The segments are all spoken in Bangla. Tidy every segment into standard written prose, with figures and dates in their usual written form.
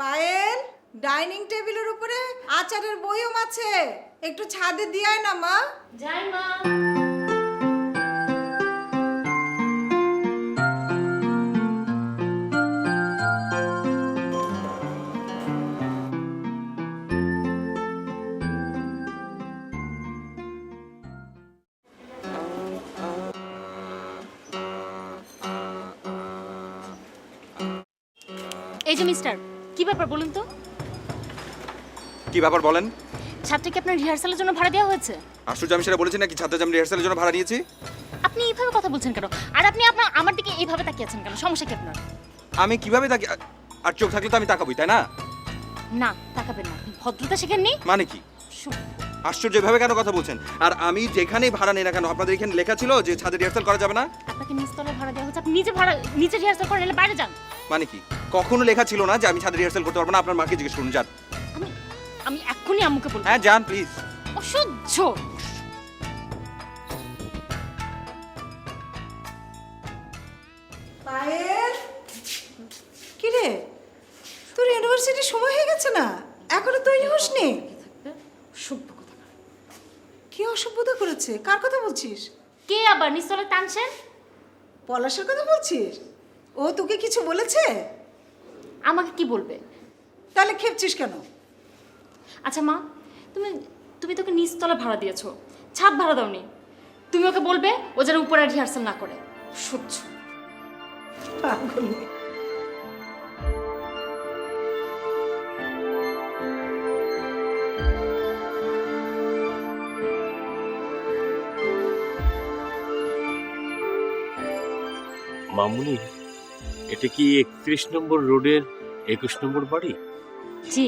পায়েল, ডাইনিং টেবিলের উপরে আচারের বয়ম আছে, একটু ছাদে দিয়ে না মা। যাই মা। এই যে মিস্টার, কি ব্যাপার বলুন তো? কি ব্যাপার বলেন? ছাত্রীকে আপনার রিহার্সালের জন্য ভাড়া দেওয়া হয়েছে? আশ্চর্য, আমি সেটা বলেছি নাকি ছাত্র জাম রিহার্সালের জন্য ভাড়া নিয়েছি? আপনি এইভাবে কথা বলছেন কেন? আর আপনি আমার দিকে এইভাবে তাকিয়ে আছেন কেন? সমস্যা কি আপনার? আমি কিভাবে তাকি, আর চোখ থাকলে তো আমি তাকাবই, তাই না? না, তাকাবেন না। ভদ্রতা শেখেননি? মানে কি? আশ্চর্য, এভাবে কেন কথা বলছেন? আর আমি যেখানেই ভাড়া নেই না কেন, আপনাদের এখানে লেখা ছিল যে ছাদে রিহার্সাল করা যাবে না? আপনাকে নিচতলায় ভাড়া দেওয়া হয়েছে, আপনি নিচে রিহার্সাল করেন, এলে বাইরে যান। মানে কি? কখনো লেখা ছিল না যে আমি ছাদে রিহার্সাল করতে পারবো না। আপনার মাকে জিজ্ঞেস করুন, যান। আমি এক্ষুনি আম্মুকে বলবো। হ্যাঁ যান প্লিজ। অসহ্য। পায়েল, কি রে, তোর ইউনিভার্সিটির সময় হয়ে গেছে না, এখনো তৈরি হসনি? সভ্য কথা। কি অসভ্যতা করেছে? কার কথা বলছিস? কে আবার নিচতলায় টানছেন? পলাশের কথা বলছিস? ও তোকে কিছু বলেছে? আমাকে কি বলবে? তাহলে খেপছিস কেন? আচ্ছা মা, তুমি তোকে নিচতলা ভাড়া দিয়েছো, ছাদ ভাড়া দাওনি। তুমি ওকে বলবে ও যেন উপরে রিহার্সাল না করে। সহ্য। পাগল। মামুনি, এটা কি 31 নম্বর রোডের 21 নম্বর বাড়ি? জি,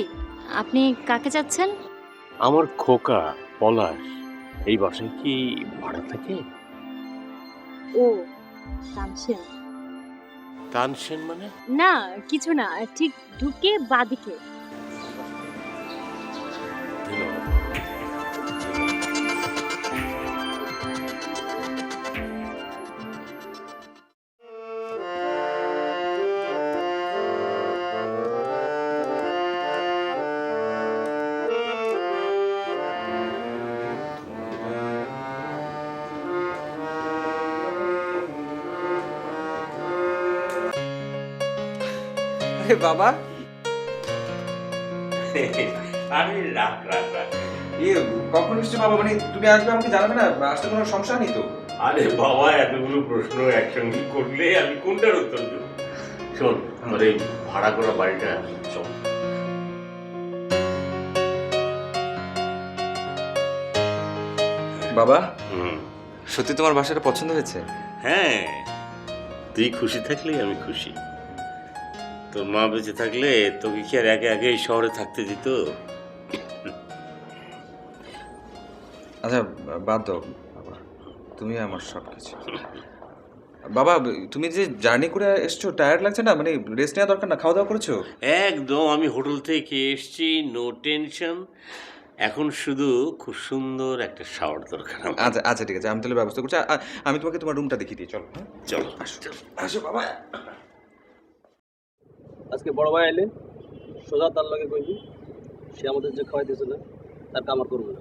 আপনি কাকে চাচ্ছেন? আমার খোকা পলাশ এই বাসায় কি ভাড়া থাকে? ও, তানসেন। তানসেন মানে? না, কিছু না, ঠিক ঢুকে বাদিকে। ধন্যবাদ। আরে বাবা, আরে রাখ রাখ রাখ। কখন এসছো বাবা? মানে তুমি আসবে আমাকে জানাবে না? আসতে কোনো সমস্যা নেই তো? আরে বাবা, এতগুলো প্রশ্ন একসঙ্গে করলে আমি কোনটার উত্তর দেব? শোন, আমার এই ভাড়া করা বাড়িটা চল। বাবা, সত্যি তোমার বাসাটা পছন্দ হয়েছে? হ্যাঁ, তুই খুশি থাকলেই আমি খুশি। তোর মা বেঁচে থাকলে তোকে কি আর একে একে এই শহরে থাকতে দিত? আচ্ছা বাদ দাও বাবা, তুমি আমার সব কিছু। বাবা, তুমি যে জার্নি করে এসছো, টায়ার্ড লাগছে না? মানে রেস্ট নেওয়া দরকার না? খাওয়া দাওয়া করেছো? একদম, আমি হোটেল থেকে এসেছি, নো টেনশন। এখন শুধু খুব সুন্দর একটা শাওয়ার দরকার। আচ্ছা আচ্ছা ঠিক আছে, আমি তাহলে ব্যবস্থা করছি। আমি তোমাকে তোমার রুমটা দেখিয়ে দিই, চলো। চলো আসো আসো বাবা। আজকে বড় ভাই আইলে সোজা তার লগে কইবি সে আমাদের যে খাওয়াইতেছিল তার কামার করবো না।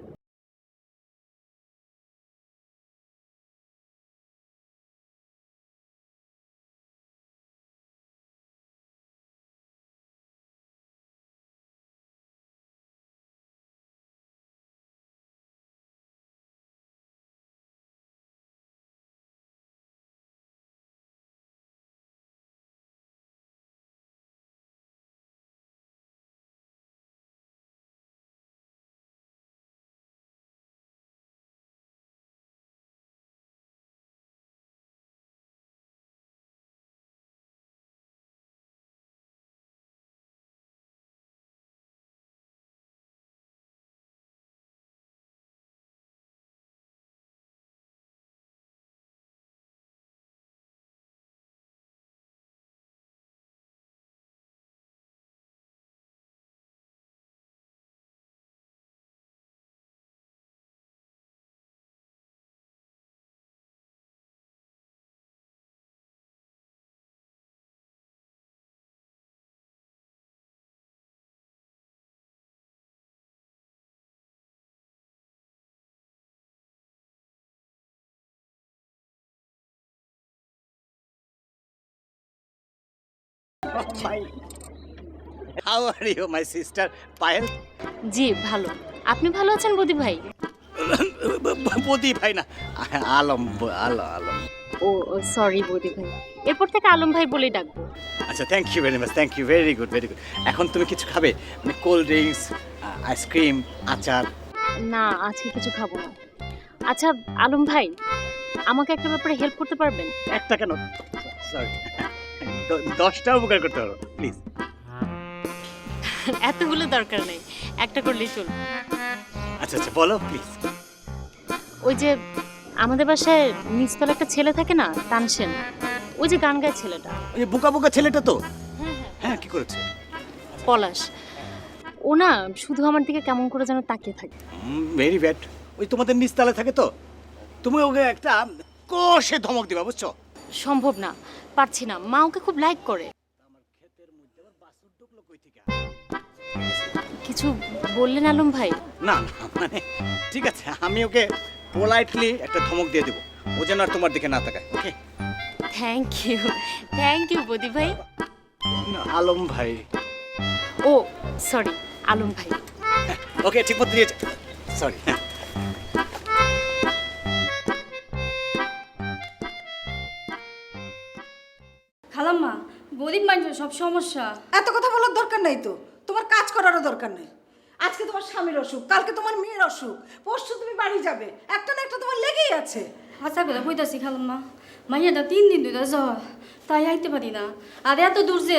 How are you my sister Payel? জি ভালো। আপনি ভালো আছেন বদি ভাই? বদি ভাই না, আলম, আলম। ও সরি বদি ভাই, এরপর থেকে আলম ভাই বলেই ডাকবো। আচ্ছা, thank you very much, thank you, very good, very good. এখন তুমি কিছু খাবে? মানে কোল্ড ড্রিঙ্কস, আইসক্রিম, আচার? না আজকে কিছু খাবো না। আচ্ছা আলম ভাই, আমাকে একটা ব্যাপারে হেল্প করতে পারবেন? একটা কেন, সরি, 10টা উপকার করতে পারো প্লিজ। এতগুলো দরকার নেই, একটা করলেই চলবে। আচ্ছা আচ্ছা, বলো প্লিজ। ওই যে আমাদের বাসায় নিচতলা একটা ছেলে থাকে না, তানসেন, ওই যে গান গায় ছেলেটা। ওই যে বোকা বোকা ছেলেটা তো? হ্যাঁ, কি করেছে? পলাশ, ও না শুধু আমার দিকে কেমন করে যেন তাকিয়ে থাকে। Very bad. ওই তোমাদের নিচতলা থাকে তো, তুমি ওকে একটা কষে ধমক দিবা, বুঝছো? সম্ভব না, পারছি না, মা ওকে খুব লাইক করে। কিছু বললেন আলম ভাই? না না, মানে ঠিক আছে, আমি ওকে পোলাইটলি একটা ধমক দিয়ে দেবো, ও যেন আর তোমার দিকে না তাকায়, ওকে? থ্যাংক ইউ বদি ভাই। আলম ভাই। ও সরি, আলম ভাই। ওকে, ঠিক মতো দিয়েছে, সরি। খালাম্মা, গরিব মানুষের সব সমস্যা। এত কথা বলার দরকার নাই তো, তোমার কাজ করারও দরকার নেই। আজকে তোমার স্বামীর অসুখ, কালকে তোমার মেয়ের অসুখ, পরশু তুমি বাড়ি যাবে, একটা না একটা তোমার লেগেই আছে। হাসা করে কইতাছি খালাম্মা, মাইয়াটা 3 দিন ধরে জ্বর, তাই আইতে পারি না। আর এত দূর যে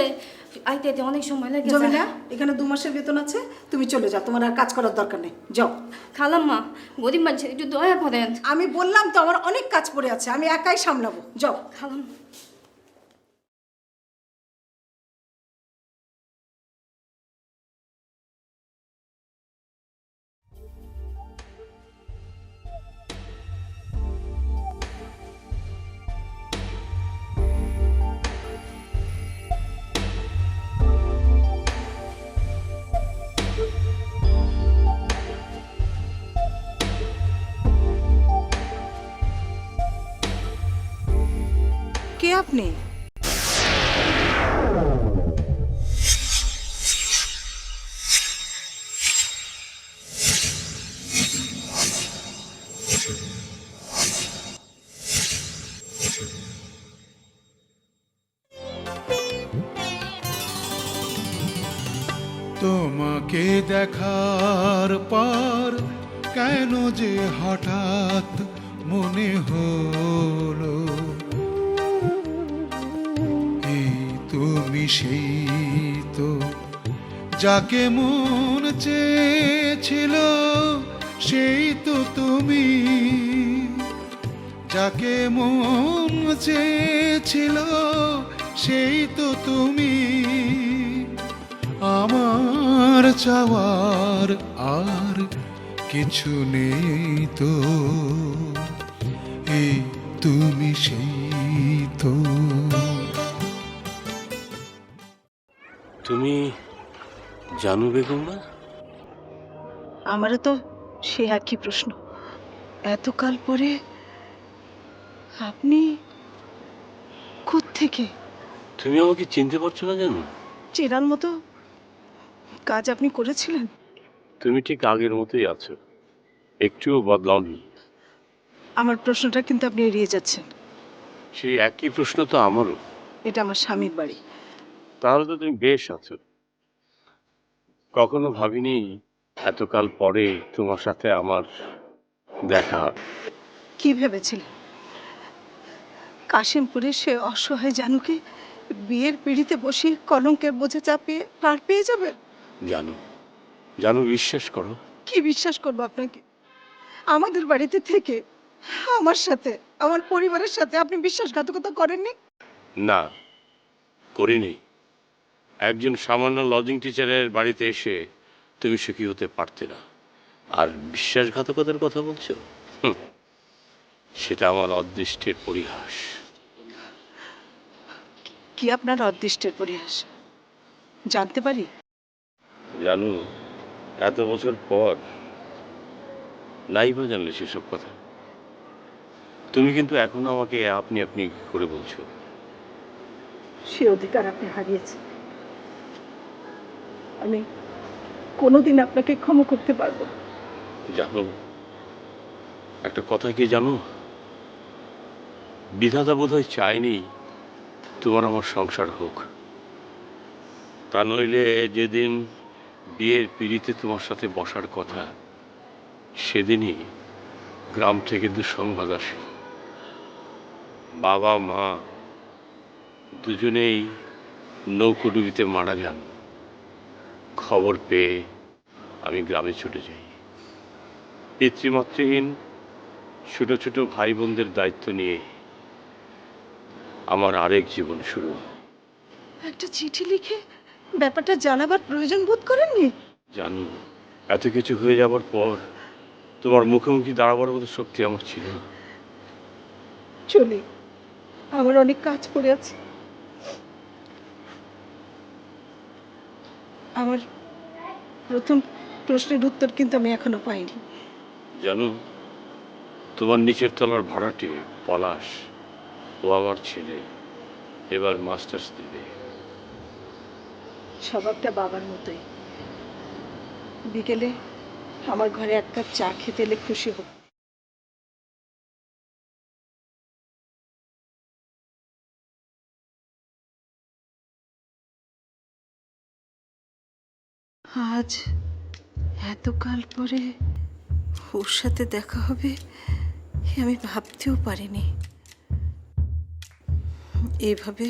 আইতে অনেক সময় লাগে। জমিলা, এখানে 2 মাসের বেতন আছে, তুমি চলে যাও, তোমার আর কাজ করার দরকার নেই, যাও। খালাম্মা, গরিব মানুষের একটু দয়া করেন। আমি বললাম তো আমার অনেক কাজ পড়ে আছে, আমি একাই সামলাবো, যাও। খালাম্মা, কে আপনি? তোমাকে দেখার পর কেন যে হঠাৎ মনে হলো এই তুমি সেই তো যাকে মন চেয়েছিল, সেই তো তুমি যাকে মন চেয়েছিল, সেই তো তুমি। আমার চাওয়ার আর কিছু নেই তো, এই তুমি সেই তো। তুমি জানু বেগম না? আমারও তো সে একই প্রশ্ন, এতকাল পরে আপনি কোত্থেকে? তুমি আমাকে চিনতে পারছো না জানো? চেনার মতো কাজ আপনি করেছিলেন? তুমি ঠিক আগের মতোই আছো, একটুও বদলাওনি। আমার প্রশ্নটা কিন্তু আপনি এড়িয়ে যাচ্ছেন। সেই একই প্রশ্ন তো আমারও। এটা আমার স্বামীর বাড়ি। তাহলে তো তুমি বেশ আছো। কখনো ভাবিনি এতকাল পরে তোমার সাথে আমার দেখা। কি ভেবেছিলেন কাশিমপুরে সে অসহায় জানুকে বিয়ের পিড়িতে বসিয়ে কলঙ্কের বোঝা চাপিয়ে পার পেয়ে যাবে? জানো, জানো, বিশ্বাস করো। কি বিশ্বাস করবো আপনাকে? আমাদের বাড়িতে থেকে আমার সাথে, আমার পরিবারের সাথে আপনি বিশ্বাসঘাতকতা করেননি? না, করিনি। একজন সামান্য লজিং টিচারের বাড়িতে এসে তুমি সুখী হতে পারতে না, আর বিশ্বাসঘাতকতার কথা বলছো? সেটা আমার অদৃষ্টের পরিহাস। কি আপনার অদৃষ্টের পরিহাস জানতে পারি? জানো, এত বছর পর নাই বা জানলে সেসব কথা। তুমি কিন্তু এখনো আমাকে আপনি আপনি করে বলছো। সে অধিকার আপনি হারিয়েছেন। আমি কোনোদিন আপনাকে ক্ষমা করতে পারবো না। জানো, একটা কথা কি জানো, বিধাতা বোধহয় চায়নি তোমার আমার সংসার হোক। তা নইলে যেদিন বিয়ের পিড়িতে তোমার সাথে বসার কথা, সেদিনই গ্রাম থেকে দুঃসংবাদ আসে। বাবা মা দুজনেই নৌকোডুবিতে মারা যান। খবর পেয়ে আমি গ্রামে ছুটে যাই। পিতৃমাতৃহীন ছোট ছোট ভাই বোনদের দায়িত্ব নিয়ে আমার আরেক জীবন শুরু। একটা চিঠি লিখে ব্যাপারটা জানাবার প্রয়োজন বোধ করেননি? জানি, এত কিছু হয়ে যাবার পর তোমার মুখোমুখি দাঁড়াবার মতো শক্তি আমার ছিল না। চলি, আমার অনেক কাজ পড়ে আছে। আমার প্রথম প্রশ্নের উত্তর কিন্তু আমি এখনো পাইনি। জানো, তোমার নিচের তলার ভাড়াটে পলাশ, ও আমার ছেলে, এবার মাস্টার্স দেবে। স্বভাবটা বাবার মতোই। বিকেলে আমার ঘরে এক কাপ চা খেতে এলে খুশি হব। আজ এতকাল পরে ওর সাথে দেখা হবে আমি ভাবতেও পারিনি। এইভাবে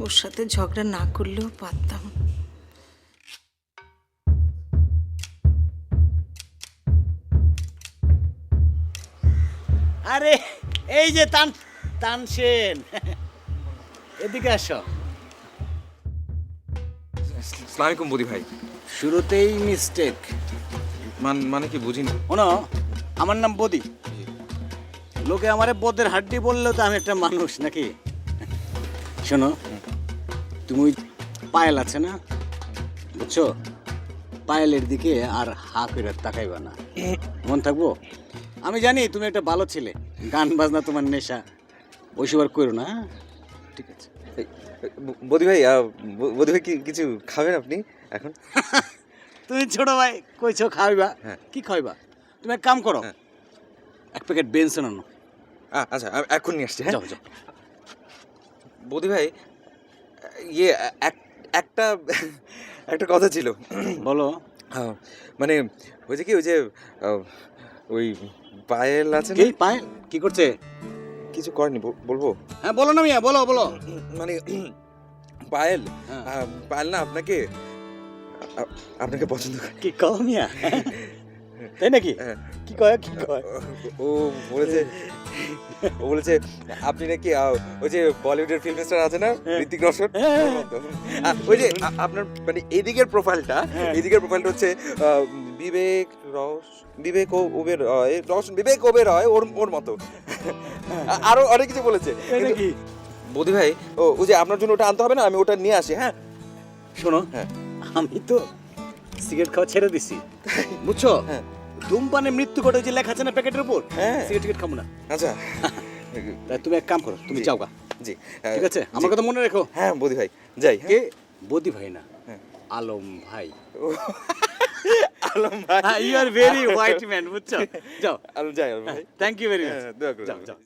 ওর সাথে ঝগড়া না করলেও পারতাম। আরে এই যে তানসেন, এদিকে আসো। আসসালামু আলাইকুম বদি ভাই। শুরুতেই মিস্টেক। মানে কি বুঝিনি। শোনো, আমার নাম বদি। লোকে আমারে বদের হাড্ডি বললেও তো আমি একটা মানুষ নাকি। শোনো, তুমি ওই পায়েল আছে না, বুঝছো, পায়েলের দিকে আর হা করে তাকাইবা না, মন থাকবো। আমি জানি তুমি একটা ভালো ছেলে, গান বাজনা তোমার নেশা, ওইসব আর করো না, হ্যাঁ? ঠিক আছে। বদি ভাই, বদি ভাই কিছু খাবেন আপনি এখন? তুমি ছোট ভাই কইছো খাওয়াইবা, কি খাওয়াইবা? তুমি এক কাম করো, এক প্যাকেট বেনসন আনো। আচ্ছা, আমি এখন নিয়ে আসছি। যাও যাও। বদি ভাই, ইয়ে একটা একটা কথা ছিল। বলো। মানে হয়েছে কি, ওই যে ওই পায়েল আছে না? কি পায়েল কি করছে? কিছু করেনি, বলবো? হ্যাঁ বলো না মিয়া, বলো বলো। মানে পায়েল, পায়েল না আপনাকে পছন্দ করে। কি কও মিয়া? তাই নাকি? কি কয় কি কয়? ও বলেছে আপনি নাকি ওই যে বলিউডের ফিল্ম স্টার আছে না, ঋতিক রোশন, ওই যে আপনার মানে এদিকের প্রোফাইলটা হচ্ছে বিবেক ওবেরয় ওর মতো। আরো অনেক কিছু বলেছে। বদি ভাই, ওই যে আপনার জন্য ওটা আনতে হবে না, আমি ওটা নিয়ে আসি। হ্যাঁ শোনো, আমি তো সিগারেট খাওয়া ছেড়ে দিছি, বুঝছো। ধূমপানে মৃত্যু ঘটে যে লেখা আছে না প্যাকেটের উপর, সিগারেট খাবো না। আচ্ছা, তাই তুমি এক কাম করো, তুমি যাও গা। জি ঠিক আছে, আমার কথা মনে রেখো। হ্যাঁ বদি ভাই, যাই। কে? বদি ভাই না, আলম ভাই। আলম ভাই, you are very white man, বুঝছো। যাও, যাই ভাই। Thank you very much. দোয়া করো। যাও যাও।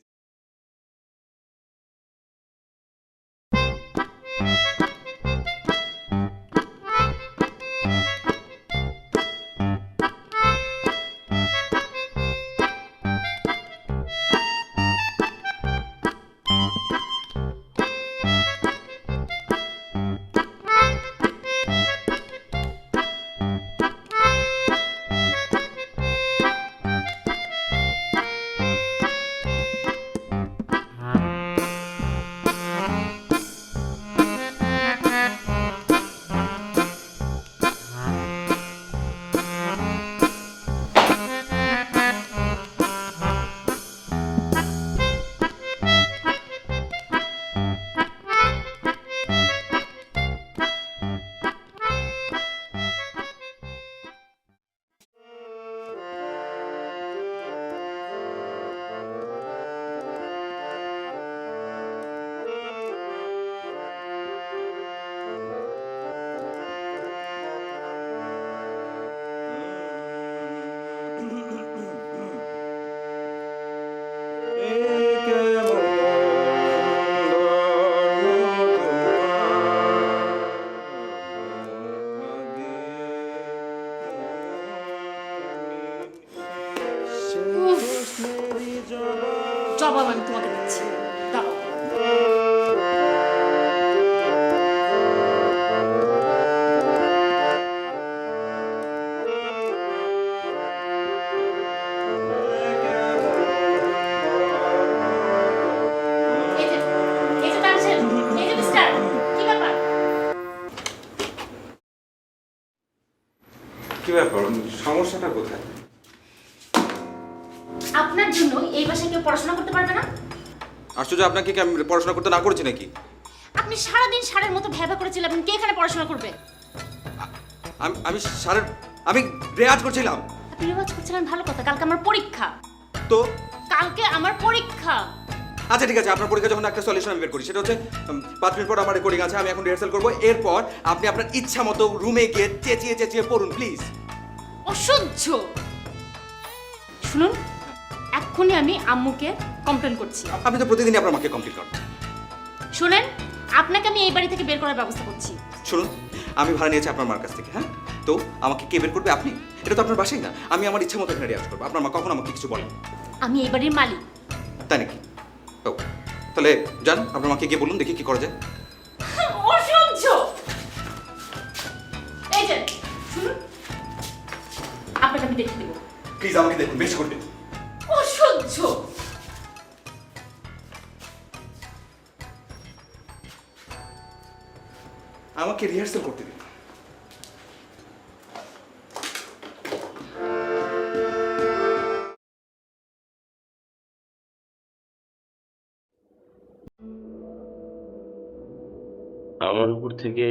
জবাব আমি তোমাকে দিচ্ছি। দাঁড়াও। এই যে, এই যে তানসেন, এই যে মিস্টার, কি ব্যাপার? কি ব্যাপার, সমস্যাটা কোথায়? আপনার জন্য এই বাসায় কেউ পড়াশোনা করতে পারবে না? আশ্চর্য, আপনাকে কি আমি পড়াশোনা করতে না করেছি নাকি? আপনি সারাদিন সারের মতো ভ্যাবা করেছিলেন, কে এখানে পড়াশোনা করবে? আমি রেয়াজ করছিলাম। আপনি রেওয়াজ করছিলেন ভালো কথা, কালকে আমার পরীক্ষা। তো কালকে আমার পরীক্ষা। আচ্ছা ঠিক আছে, আপনার পরীক্ষা যখন একটা সলিউশন আমি বের করি, সেটা হচ্ছে 5 মিনিট পর আমার রেকর্ডিং আছে, আমি এখন রিহার্সাল করবো। এরপর আপনি আপনার ইচ্ছা মতো রুমে গিয়ে চেঁচিয়ে চেঁচিয়ে পড়ুন প্লিজ। অসহ্য। শুনুন, এক্ষুনি আমি আম্মুকে কমপ্লেন করছি। আপনি তো প্রতিদিনই আপনার মাকে কমপ্লিট করেন। শুনেন, আপনাকে আমি এই বাড়ি থেকে বের করার ব্যবস্থা করছি। শুনুন, আমি ভাড়া নিয়েছি আপনার মার কাছ থেকে, হ্যাঁ? তো আমাকে কে বের করবে? আপনি? এটা তো আপনার বাসাই না, আমি আমার ইচ্ছা মতো এখানে রেয়াজ করবো। আপনার মা কখনো আমাকে কিছু বলেন? আমি এই বাড়ির মালিক। তাই নাকি? ও, তাহলে যান, আপনার মাকে গিয়ে বলুন, দেখি কি করা যায়। অসহ্য। এই যে শুনুন, আপনাকে আমি দেখে দেবো। প্লিজ আমাকে দেখুন, বেশ করে দিন। অসহ্য। আমাকে রিহার্সাল করতে দিন। আমার উপর থেকে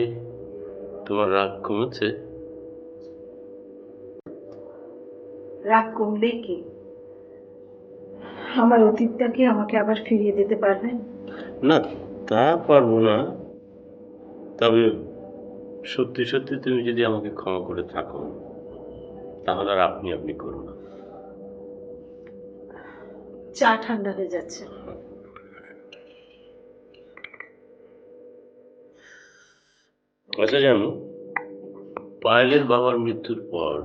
তোমার রাগ কমেছে? রাগ কমলেই কি আমার অতীতটাকে আমাকে আবার ফিরিয়ে দিতে পারবেন? না, তা পারবো না। তবে সত্যি সত্যি তুমি যদি আমাকে ক্ষমা করে থাকো, তাহলে আর আপনি আপনি করো না। চা ঠান্ডা হয়ে যাচ্ছে। আচ্ছা, জানো, পায়েলের বাবার মৃত্যুর পর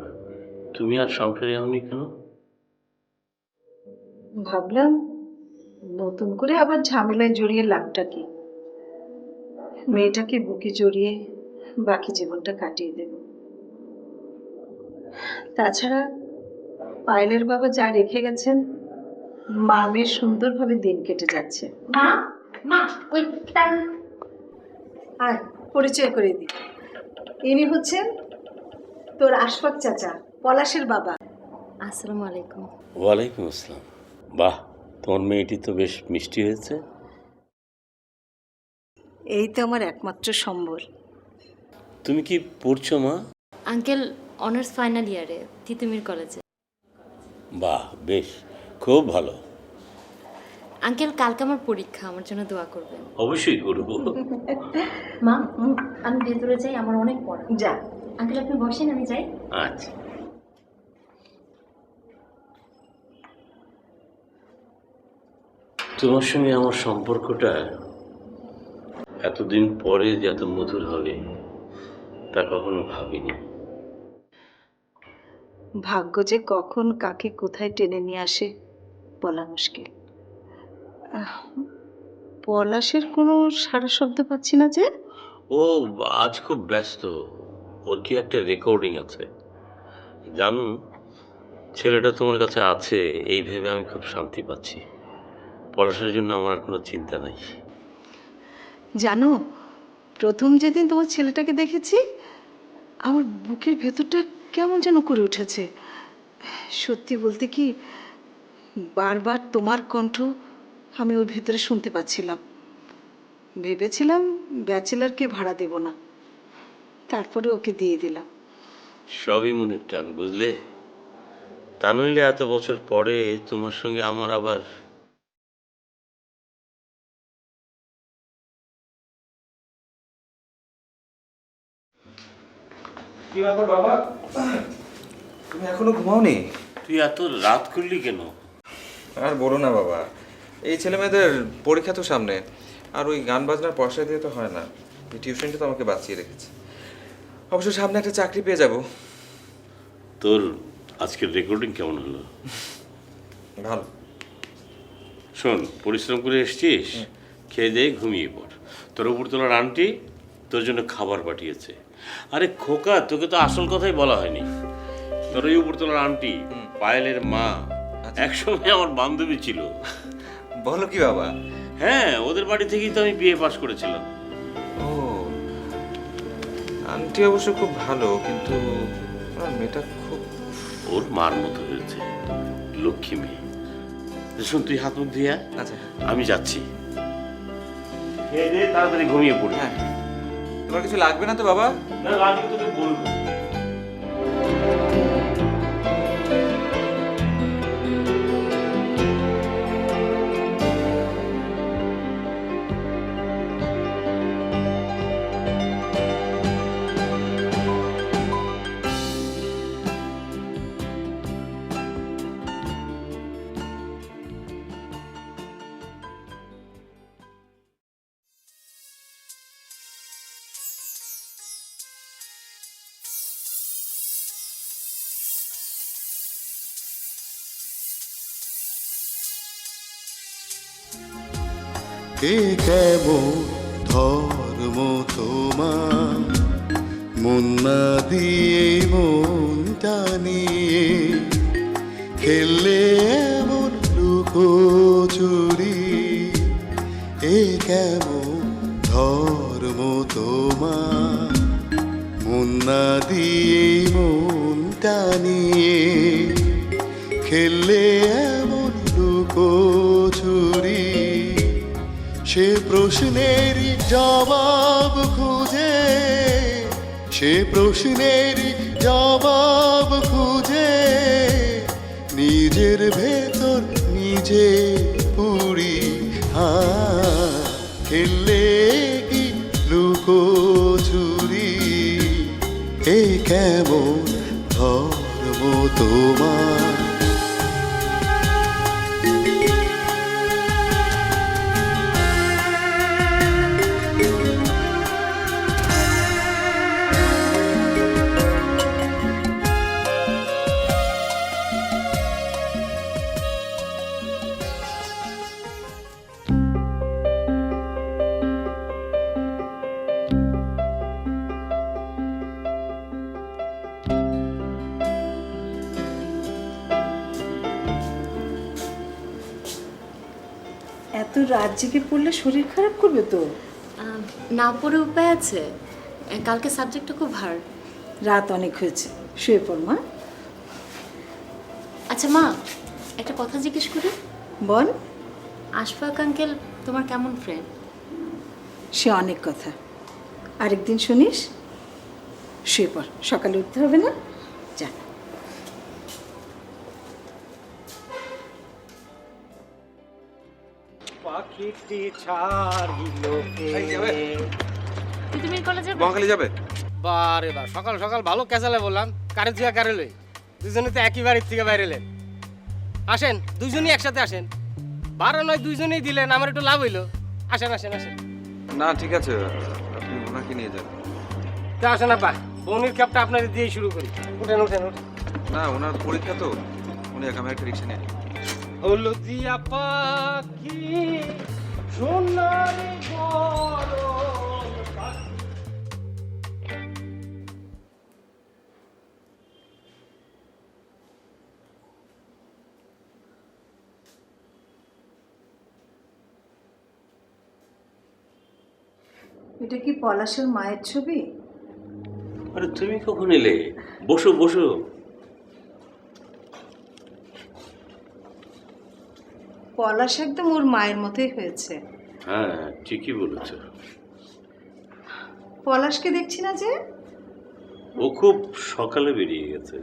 তুমি আর সংসারে হওনি কেন? ভাবলাম নতুন করে আবার ঝামেলায় জড়িয়ে লাভটা কি, মেয়েটাকে বুকে জড়িয়ে বাকি জীবনটা কাটিয়ে দেব। তাছাড়া পায়েলের বাবা যা রেখে গেছেন, মা মেয়ে সুন্দরভাবে দিন কেটে যাচ্ছে। মা, মা, ওই তার আর পরিচয় করে দিই, ইনি হচ্ছেন তোর আশফাক চাচা, পলাশের বাবা। আসসালামু আলাইকুম। ওয়ালাইকুম আসসালাম। বাহ, তোমার মেয়েটি তো বেশ মিষ্টি হয়েছে। এই তো আমার একমাত্র সম্বল। তুমি কি পড়ছো মা? আঙ্কেল অনার্স ফাইনাল ইয়ারে তিতুমির কলেজে। বাহ, বেশ, খুব ভালো। আঙ্কেল কালকে আমার পরীক্ষা, আমার জন্য দোয়া করবেন। অবশ্যই করবো। মা, আমি ভেতরে যাই, আমার অনেক পড়া। যা। আঙ্কেল আপনি বসেন, আমি যাই। আচ্ছা। তোমার সঙ্গে আমার সম্পর্কটা এতদিন পরে যে এত মধুর হবে তা কখনো ভাবিনি। ভাগ্য যে কখন কাকে কোথায় টেনে নিয়ে আসে বলা মুশকিল। পলাশের কোনো সারা শব্দ পাচ্ছি না যে। ও আজ খুব ব্যস্ত, ওর কি একটা রেকর্ডিং আছে। জানো, ছেলেটা তোমার কাছে আছে এই ভেবে আমি খুব শান্তি পাচ্ছি। পড়াশোনার জন্য আমার আর কোনো চিন্তা নাই। জানো, প্রথম যেদিন তোমার ছেলেটাকে দেখেছি, আমার বুকের ভেতরটা কেমন যেন করে উঠেছে। সত্যি বলতে কি, বারবার তোমার কণ্ঠ আমি ওর ভেতরে শুনতে পাচ্ছিলাম। ভেবেছিলাম ব্যাচেলারকে ভাড়া দেব না, তারপরে ওকে দিয়ে দিলাম। সবই মনের টান, বুঝলে? তা নইলে এত বছর পরে তোমার সঙ্গে আমার আবার কি ব্যাপার বাবা, তুমি এখনো ঘুমাওনি? তুই এত রাত করলি কেন? আর বলো না বাবা, এই ছেলে মেয়েদের পরীক্ষা তো সামনে, আর ওই গান বাজনার পয়সা দিয়ে তো হয় না। এই টিউশনটা তো আমাকে বাঁচিয়ে রেখেছে। অবশ্য সামনে একটা চাকরি পেয়ে যাব। তোর আজকের রেকর্ডিং কেমন হলো? ভালো। শোন, পরিশ্রম করে এসছিস, খেয়ে দিয়ে ঘুমিয়ে পড়। তোর উপরতলার আন্টি তোর জন্য খাবার পাঠিয়েছে। আরে খোকা, তোকে তো আসল কথাই বলা হয়নি। তোর ওই উপরতলার আন্টি পায়েলের মা একসময় আমার বান্ধবী ছিল। বলো কি বাবা? হ্যাঁ, ওদের বাড়ি থেকেই তো আমি বিয়ে পাশ করেছিলাম। ও, আন্টি অবশ্য খুব ভালো, কিন্তু ওনার মেয়েটা খুব... ওর মার মতো হয়েছে, লক্ষ্মী মেয়ে। শোন, তুই হাত মুখ ধুয়ে আয়, আচ্ছা আমি যাচ্ছি। খেয়ে দিয়ে তাড়াতাড়ি ঘুমিয়ে পড়ি। হ্যাঁ, তোমার কিছু লাগবে না তো বাবা? না, আমি তোকে বলবো। এ কেমন ধর্ম তোমার, মন না দিয়ে মনটা নিয়ে খেললে এমন লুকোচুরি। এ কেমন ধর্ম তোমার, মন না দিয়ে মনটা নিয়ে খেললে এমন লুকোচুরি। সে প্রশ্নের জবাব খুঁজে, সে প্রশ্নের জবাব খুঁজে নিজের ভেতর নিজে পুরি। খেললে কি লুকোচুরি, এ কেমন ধর্ম তোমার। এত রাত জেগে পড়লে শরীর খারাপ করবে তো। না পড়ে উপায় আছে, কালকে সাবজেক্টটা খুব হার্ড। রাত অনেক হয়েছে, শুয়ে পড় মা। আচ্ছা মা, একটা কথা জিজ্ঞেস করি। বল। আশফাক আঙ্কেল তোমার কেমন ফ্রেন্ড? সে অনেক কথা, আরেকদিন শুনিস। শুয়ে পড়, সকালে উঠতে হবে না। যা। পাখিটি ছাড়িলোকে। তুমি কলেজে মহাখালী যাবে? বারে বা, সকাল সকাল ভালো ক্যাচালে বললাম, কারে থুয়া কারে লই। দুজনে তো একই বাড়ির থেকে বাইরে এলেন। আসেন, দুজনই একসাথে আসেন। 12 নয়, দুইজনেই দিলেন, আমার একটু লাভ হইলো। আসেন আসেন আসেন। না ঠিক আছে, আপনি ওনাকে নিয়ে যান। তা আসেন আপা, পনির কাপটা আপনাদের দিয়েই শুরু করি। উঠেন উঠেন উঠেন। না, ওনার পরীক্ষা তো, উনি আমি একটা রিক্সা নিয়ে নিই। হলদিয়া পাখি সোনার গরম পাখি। এটা কি পলাশের মায়ের ছবি? আরে তুমি কখন এলে? বসো বসো। পলাশ একদম ওর মায়ের মতোই হয়েছে। হ্যাঁ, ঠিকই বলেছ। পলাশকে দেখছি না যে। ও খুব সকালে বেরিয়ে গেছে।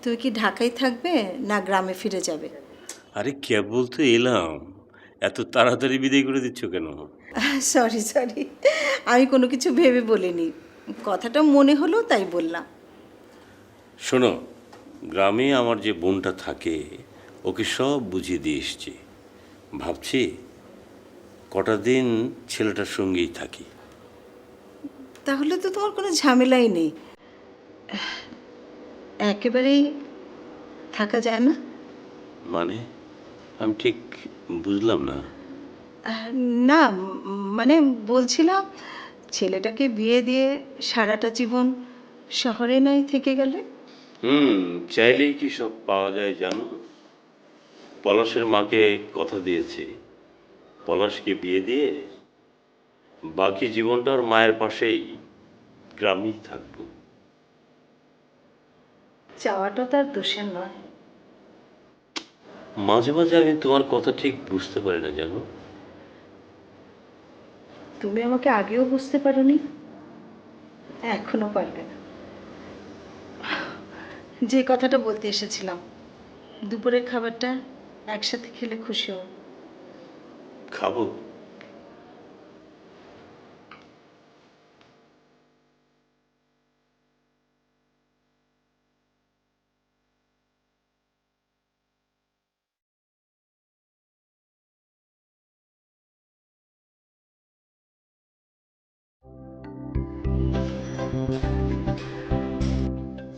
তুই কি ঢাকায় থাকবে না গ্রামে ফিরে যাবে? আরে কেবল তো এলাম, এত তাড়াতাড়ি বিদায় করে দিচ্ছ কেন? সরি সরি, আমি কোনো কিছু ভেবে বলিনি, কথাটা মনে হলো তাই বললাম। শোনো, গ্রামে আমার যে বোনটা থাকে ওকে সব বুঝিয়ে দিয়ে এসছি। ভাবছি কটা দিন ছেলেটার সঙ্গেই থাকি। তাহলে তো তোমার কোনো ঝামেলাই নেই। একেবারেই থাকা যায় না? মানে? আমি ঠিক বুঝলাম না। না মানে বলছিলাম ছেলেটাকে বিয়ে দিয়ে সারাটা জীবন শহরে নয় থেকে গেলে। চাইলেই কি সব পাওয়া যায় জানো? পলাশের মাকে কথা দিয়েছি, পলাশকে বিয়ে দিয়ে বাকি জীবনটা ওর মায়ের পাশেই গ্রামেই থাকবো। চাওয়াটা তার দোষের নয়। মাঝে মাঝে আমি তোমার কথা ঠিক বুঝতে পারি না জানো। তুমি আমাকে আগেও বুঝতে পারোনি, এখনো পারবে না। যে কথাটা বলতে এসেছিলাম, দুপুরের খাবারটা একসাথে খেলে খুশি হব। খাবো।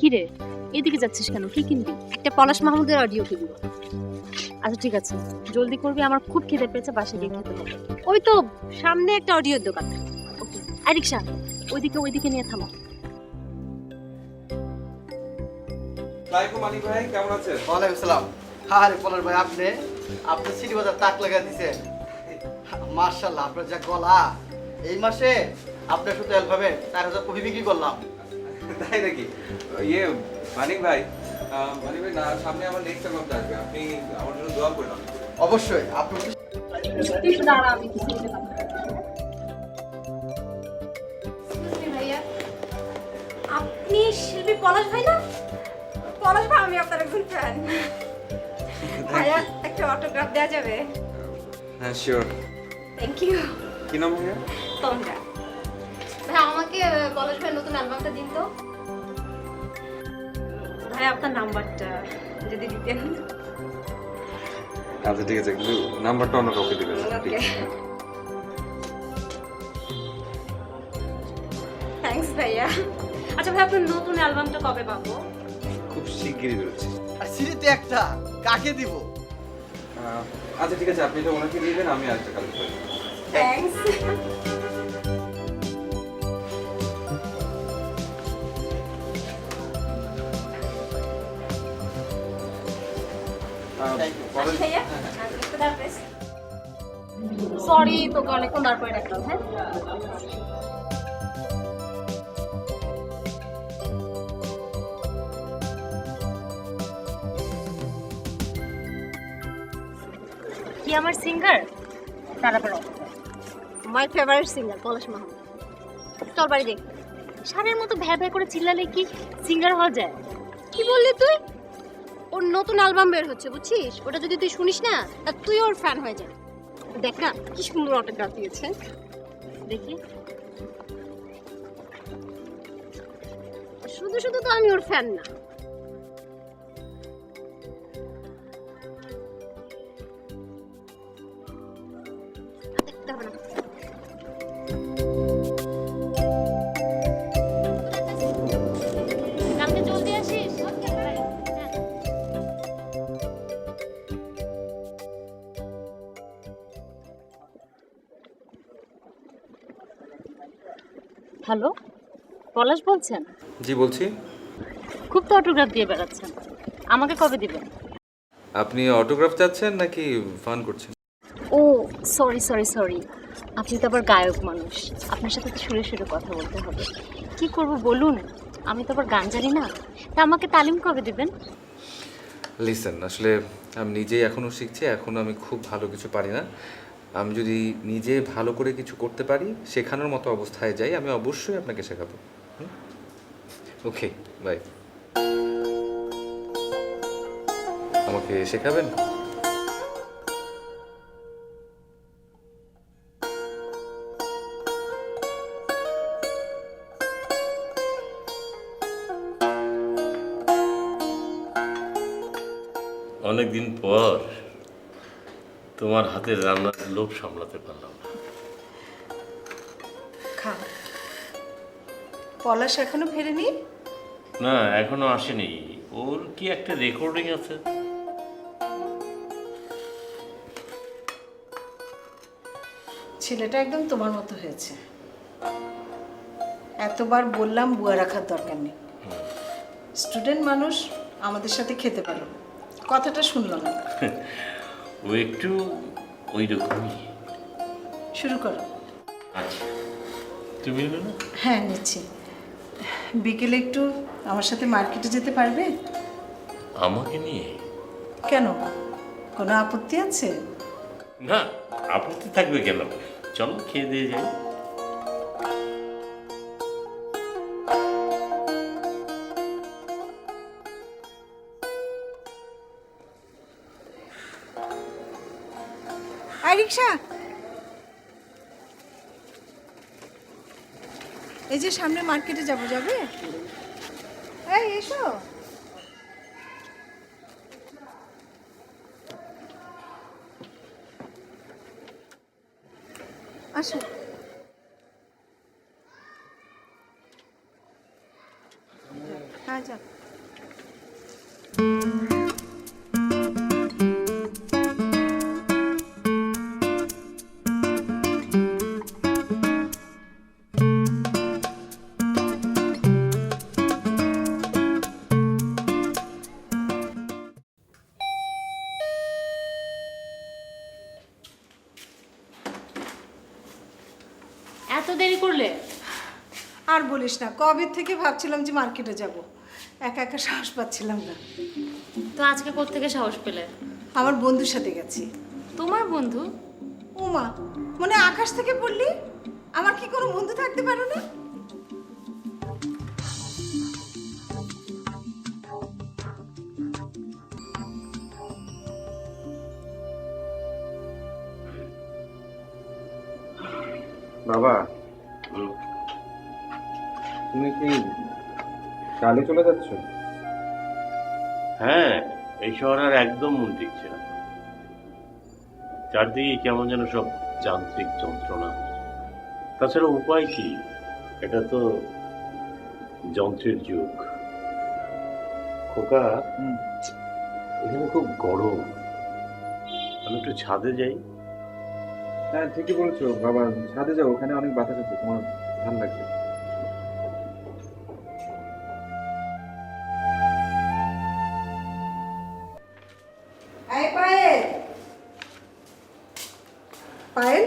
কিরে এদিকে যাচ্ছিস কেন? কি কিনবি? একটা পলাশ মাহমুদের অডিও কিনবো। আচ্ছা ঠিক আছে, জলদি করবি, আমার খুব খিদে পেয়েছে, বাসায় গিয়ে খেতে হবে। ওই তো সামনে একটা অডিওর দোকান। ওকে, আর রিক্সা ওইদিকে নিয়ে থামো। মানিক ভাই কেমন আছেন? ওয়ালাইকুম আসসালাম। আরে পলাশ ভাই, আপনি সিটি বাজার তাক লাগা দিছেন। মার্শাল্লাহ, আপনার যা গলা। এই মাসে আপনার শুধু অ্যালবামে 4000 কপি বিক্রি করলাম। তাই নাকি? ইয়ে মানিক ভাই, না সামনে আমার নেক্সট অ্যালবামটা আসবে, আপনি আমার জন্য দোয়া করুন। অবশ্যই আপনি ভাইয়া, আপনি শিল্পী পলাশ ভাই না? পলাশ ভাই, আমি আপনার একজন ফ্যান। ভাইয়া, একটা অটোগ্রাফ দেওয়া যাবে? হ্যাঁ শিওর। Thank you. কি নাম ভাইয়া? তন্দ্রা। ভাই, আমাকে পলাশ ভাই নতুন অ্যালবামটা দিন তো। ভাই, আপনার নাম্বারটা যদি দিতেন। আচ্ছা ঠিক আছে, কিন্তু নাম্বারটা অন্য কাউকে দিবেন। ওকে, থ্যাঙ্কস ভাইয়া। আচ্ছা ভাই, আপনার নতুন অ্যালবামটা কবে পাবো? খুব শিগগিরই বেরোচ্ছে। আর সিটিতে একটা কাকে দিব? আচ্ছা ঠিক আছে, আপনি তো ওনাকে দিবেন, আমি আরেকটা কালেক্ট করি। থ্যাঙ্কস। ভাইয়া, খুদা হাফেজ। সরি, তোকে অনেকক্ষণ দাঁড় করে রাখলাম। হ্যাঁ, কি আমার সিঙ্গার? তারপর মাই ফেভারিট সিঙ্গার পলাশ মাহমুদ। চল বাড়ি দেখ। সারের মতো ভ্যা ভ্যা করে চিল্লালে কি সিঙ্গার হওয়া যায়? কি বললি তুই? ওর নতুন অ্যালবাম বের হচ্ছে, বুঝছিস? ওটা যদি তুই শুনিস না, তা তুই ওর ফ্যান হয়ে যা। দেখ না, কি সুন্দর অটোগ্রাফ দিয়েছে। দেখি। শুধু শুধু তো আমি ওর ফ্যান না। দেখতে হবে না। কালকে জলদি আসিস। হ্যালো, পলাশ বলছেন? জি বলছি। খুব তো অটোগ্রাফ দিয়ে বেড়াচ্ছেন, আমাকে কবে দিবেন? আপনি অটোগ্রাফ চাচ্ছেন নাকি ফান করছেন? ও সরি সরি সরি, আপনি তো আবার গায়ক মানুষ, আপনার সাথে তো সুরে সুরে কথা বলতে হবে। কি করব বলুন, আমি তো আবার গান জানি না। তা আমাকে তালিম কবে দিবেন? লিসেন, আসলে আমি নিজেই এখনও শিখছি, এখনও আমি খুব ভালো কিছু পারি না। আমি যদি নিজে ভালো করে কিছু করতে পারি, শেখানোর মতো অবস্থায় যাই, আমি অবশ্যই আপনাকে শেখাবো। ওকে, বাই। আমাকে শেখাবেন? অনেকদিন পর তোমার হাতের রান্নার লোভ সামলাতে পারলাম না। খা। পলাশ এখনো ফেরেনি? না, এখনো আসেনি। ওর কি একটা রেকর্ডিং আছে। ছেলেটা একদম তোমার মতো হয়েছে। এতবার বললাম বুয়া রাখার দরকার নেই, স্টুডেন্ট মানুষ, আমাদের সাথে খেতে পারো, কথাটা শুনলো না। ও একটু ওই রকমই। শুরু করো। আচ্ছা, তুমি নেবে না? হ্যাঁ নিচ্ছি। বিকেলে একটু আমার সাথে মার্কেটে যেতে পারবে? আমাকে নিয়ে? কেন, কোনো আপত্তি আছে? না, আপত্তি থাকবে কেন? চলো খেয়ে দিয়ে যাই। আর রিক্সা, এই যে সামনে মার্কেটে যাবো, যাবে? এই এসো। আসো। হ্যাঁ যাও। এত দেরি করলে? আর বলিস না, কবে থেকে ভাবছিলাম যে মার্কেটে যাব, একা একা সাহস পাচ্ছিলাম না। তো আজকে কোত্থেকে সাহস পেলে? আমার বন্ধুর সাথে গেছি। তোমার বন্ধু? ওমা, মানে আকাশ থেকে পড়লি? আমার কি কোনো বন্ধু থাকতে পারে না? বাবা, তুমি কি কালে চলে যাচ্ছ? হ্যাঁ, এই শহর আর একদম মন টিকছে না। চারদিকে কেমন যেন সব যান্ত্রিক যন্ত্রণা। তাছাড়া উপায় কি? এটা তো যন্ত্রের যুগ। খোকা, এখানে খুব গরম, আমি একটু ছাদে যাই। হ্যাঁ ঠিকই বলেছো বাবা, ছাদে যাও, ওখানে অনেক বাতাস আছে, তোমার ভালো লাগবে। পায়েল, পায়েল,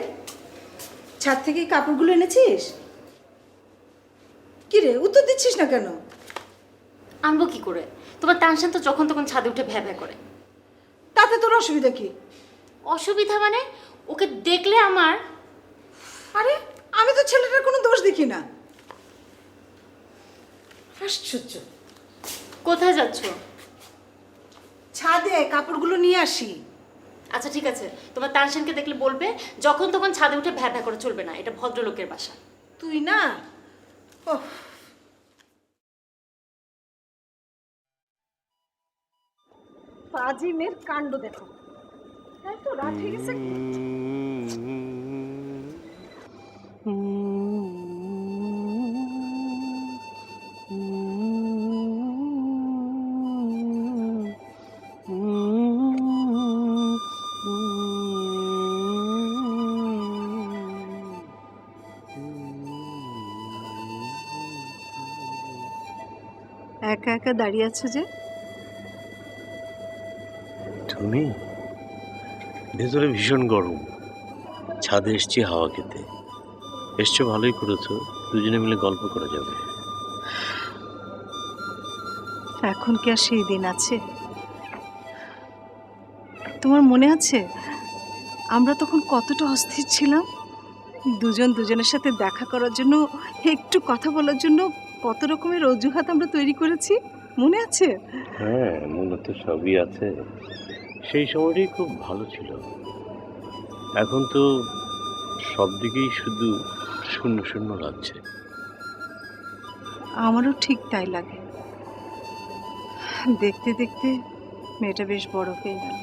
ছাদ থেকে কাপড়গুলো এনেছিস? কি রে, উত্তর দিচ্ছিস না কেন? আনবো কি করে? তোমার তানসান তো যখন তখন ছাদে উঠে ভ্যা ভ্যা করে। তাতে তোর অসুবিধা কি? অসুবিধা মানে? ওকে দেখলে আমার... আরে আমি তো ছেলেটার কোনো দোষ দেখি না। আশ্চর্য। কোথায় যাচ্ছ? ছাদে কাপড়গুলো নিয়ে আসি। আচ্ছা ঠিক আছে, তোমার তানসানকে দেখলে বলবে যখন তখন ছাদে উঠে ভ্যা ভ্যা করে চলবে না, এটা ভদ্রলোকের বাসা। তুই না, ওহ, পাজিমের কাণ্ড দেখো। এত রাত হয়ে গেছে। একা একা দাঁড়িয়ে আছো যে? তুমি? ভেতরে ভীষণ গরম, ছাদে এসছি হাওয়া খেতে। এসছো ভালোই করেছো, দুজনে মিলে গল্প করা যাবে। এখন কি আর সেই দিন আছে? তোমার মনে আছে আমরা তখন কতটা অস্থির ছিলাম? দুজন দুজনের সাথে দেখা করার জন্য, একটু কথা বলার জন্য কত রকমের অজুহাত আমরা তৈরি করেছি, মনে আছে? হ্যাঁ, মনে তো সবই আছে। সেই সময়টাই খুব ভালো ছিল। এখন তো সব দিকেই শুধু শূন্য শূন্য লাগছে। আমারও ঠিক তাই লাগে। দেখতে দেখতে মেয়েটা বেশ বড় হয়ে গেল।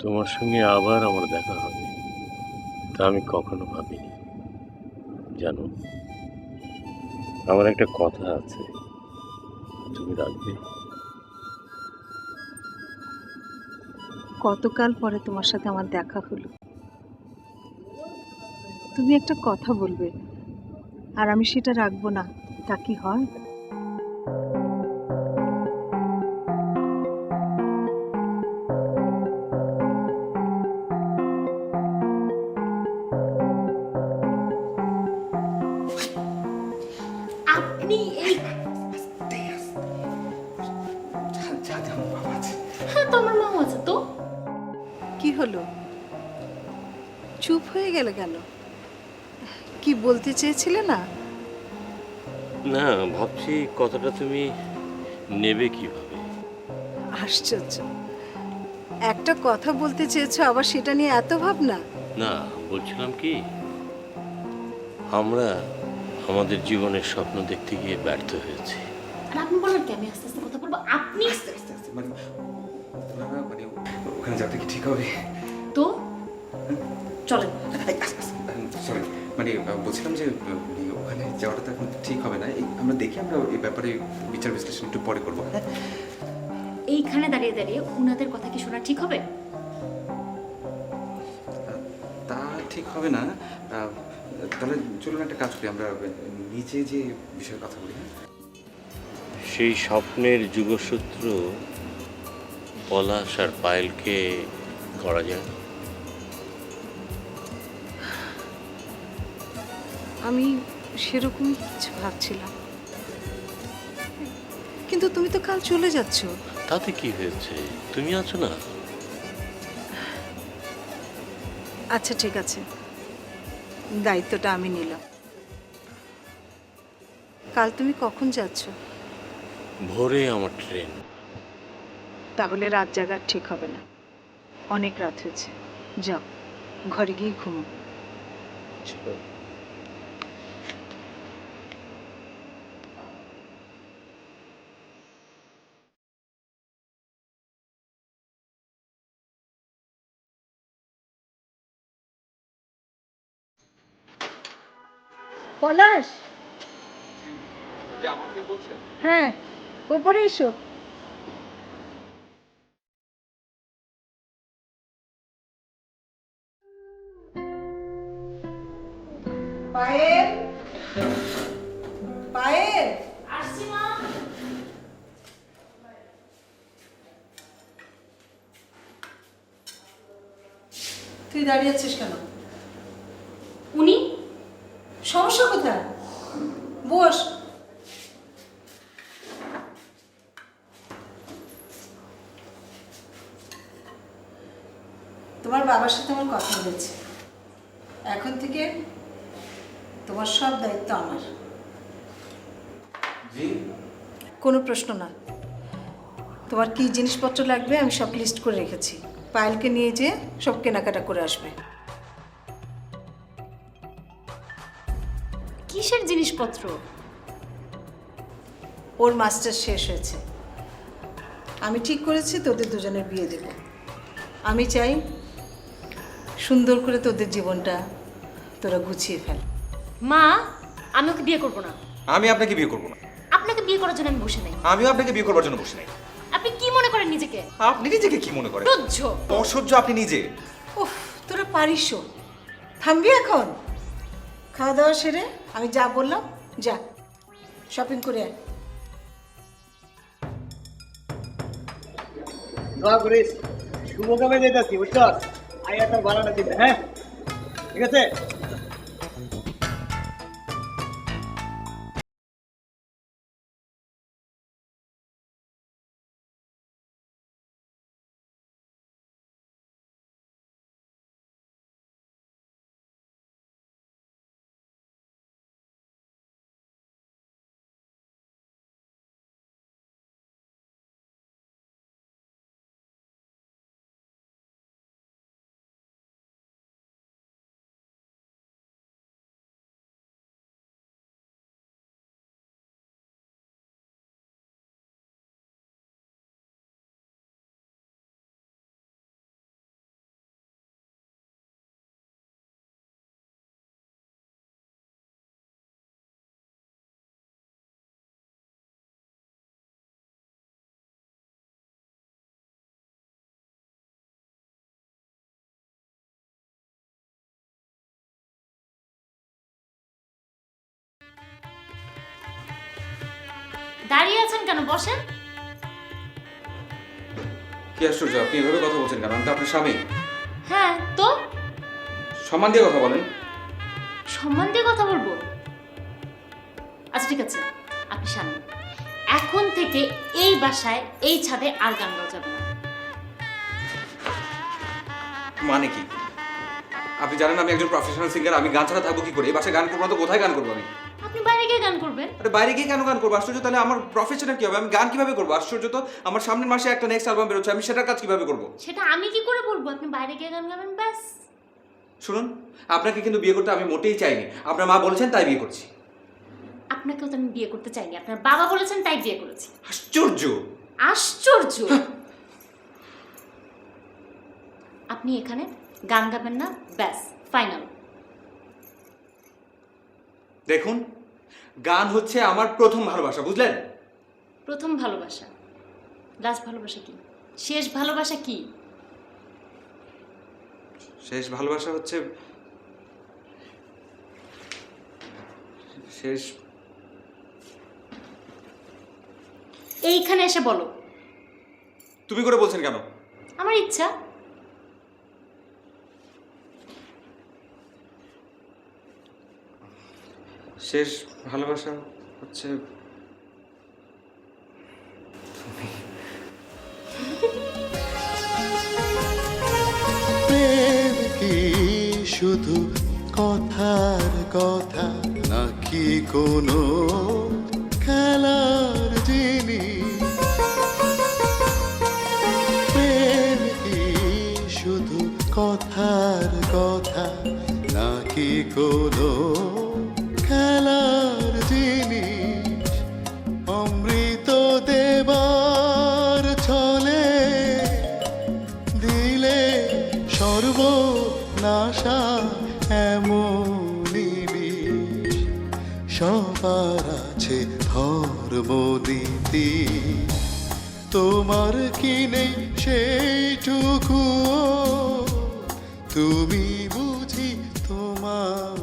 তোমার সঙ্গে আবার আমার দেখা হবে তা আমি কখনো ভাবিনি। জানো, আমার একটা কথা আছে, তুমি রাখবে? কতকাল পরে তোমার সাথে আমার দেখা হলো, তুমি একটা কথা বলবে আর আমি সেটা রাখবো না, তা কি হয়? আপনি এই হ্যাঁ তো আমার মাও আছে তো। কি হলো, চুপ হয়ে গেলে কেন? কি বলতে চেয়েছিলে না? না, ভাবছি কথাটা তুমি নেবে কিভাবে। আশ্চর্য, একটা কথা বলতে চেয়েছো আবার সেটা নিয়ে এত ভাবনা। না, বলছিলাম কি, আমরা আমাদের জীবনের স্বপ্ন দেখতে গিয়ে ব্যর্থ হয়েছি। আর আপনি বলেন কি আমি আস্তে আস্তে কথা বলবো? আপনি মানে মানে ওখানে যাতে কি ঠিক হবে? তো চলেন। সরি, মানে বলছিলাম যে ওখানে যাওয়াটা তো এখন ঠিক হবে না। আমরা দেখি, আমরা এই ব্যাপারে বিচার বিশ্লেষণ একটু পরে করবো। হ্যাঁ, এইখানে দাঁড়িয়ে দাঁড়িয়ে উনাদের কথা কি শোনা ঠিক হবে? তা ঠিক হবে না। তাহলে চলুন একটা কাজ করি, আমরা নিচে যে বিষয়ে কথা বলি। সেই স্বপ্নের যুগসূত্র পলাশ আর পায়েলকে করা যায়। আমি সেরকমই কিছু ভাবছিলাম, কিন্তু তুমি তো কাল চলে যাচ্ছ। তাতে কি হয়েছে, তুমি আছো না? আচ্ছা ঠিক আছে, দায়িত্বটা আমি নিলাম। কাল তুমি কখন যাচ্ছ? ভোরে আমার ট্রেন। তাহলে রাত জাগার ঠিক হবে না, অনেক রাত হয়েছে। যাও, ঘরে গিয়ে ঘুমো। পলাশ, হ্যাঁ উপরে এসো। পায়েল, পায়েল, আসছি মা। তুই দাঁড়িয়ে আছিস কেন? উনি সমস্যা কোথায়? বস। তোমার বাবার সাথে আমার কথা হয়েছে, এখন থেকে তোমার সব দায়িত্ব আমার। জি, কোনো প্রশ্ন না। তোমার কি জিনিসপত্র লাগবে আমি সব লিস্ট করে রেখেছি, পায়েলকে নিয়ে যেয়ে সব কেনাকাটা করে আসবে। কিসের জিনিসপত্র? ওর মাস্টার শেষ হয়েছে, আমি ঠিক করেছি তোদের দুজনের বিয়ে দেব। আমি চাই সুন্দর করে তোদের জীবনটা তোরা গুছিয়ে ফেল। মা, আমি ওকে বিয়ে করবো না। আমি আপনাকে বিয়ে করবো না। আপনাকে বিয়ে করার জন্য আমি বসে নাই। আমিও আপনাকে বিয়ে করবার জন্য বসে নাই। আপনি কি মনে করেন নিজেকে? আপনি নিজেকে কি মনে করেন? তুচ্ছ। অসহ্য আপনি নিজে। উফ, তোরা পারিসও। থামবি এখন? খাওয়া দাওয়া সেরে আমি যা বললাম যা শপিং করে আয়। দোয়া করিস, শুভকামে যেতেছি, বুঝছ? আইয়া তোর ভাড়াটা দিবে, হ্যাঁ? ঠিক আছে? দাঁড়িয়ে আছেন কেন, বসেন। কি আশ্চর্য, আপনি এভাবে কথা বলছেন কেন? আমি তো আপনার স্বামী। হ্যাঁ তো, সম্মান দিয়ে কথা বলেন। সম্মান দিয়ে কথা বলবো? আচ্ছা ঠিক আছে, আপনি স্বামী, এখন থেকে এই বাসায় এই ছাদে আর গান গাওয়া যাবে না। মানে কি? আপনি জানেন আমি একজন প্রফেশনাল সিঙ্গার, আমি গান ছাড়া থাকবো কি করে? এই বাসায় গান করবো না তো কোথায় গান করবো আমি? আপনি বাইরে গিয়ে গান করবেন। আরে বাইরে গিয়ে কেন গান করবো? আশ্চর্য, তাহলে আমার প্রফেশনাল কি হবে? আমি গান কিভাবে করবো? আশ্চর্য তো, আমার সামনের মাসে একটা নেক্সট অ্যালবাম বেরোচ্ছে, আমি সেটার কাজ কিভাবে করবো? সেটা আমি কি করে বলবো? আপনি বাইরে গিয়ে গান গাবেন, ব্যাস। শুনুন, আপনাকে কিন্তু বিয়ে করতে আমি মোটেই চাইনি, আপনার মা বলেছেন তাই বিয়ে করছি। আপনাকেও তো আমি বিয়ে করতে চাইনি, আপনার বাবা বলেছেন তাই বিয়ে করেছি। আশ্চর্য। আশ্চর্য। আপনি এখানে গান গাবেন না, ব্যাস, ফাইনাল। দেখুন, গান হচ্ছে আমার প্রথম ভালোবাসা, বুঝলেন? প্রথম ভালোবাসা, লাস্ট ভালোবাসা কি? শেষ ভালোবাসা কি? শেষ ভালোবাসা হচ্ছে শেষ। এইখানে এসে বলো। তুমি করে বলছেন কেন? আমার ইচ্ছা। শেষ ভালোবাসা হচ্ছে প্রেম কি শুধু কথার কথা নাকি কোনো খেলার জিনিস? প্রেম কি শুধু কথার কথা নাকি কোনো খেলার জিনিস? অমৃত দেবার ছলে দিলে সর্বনাশা এমনই বিষ। সবার আছে ধর্মনীতি, তোমার কি নেই সেইটুকু? তুমি বুঝি তোমার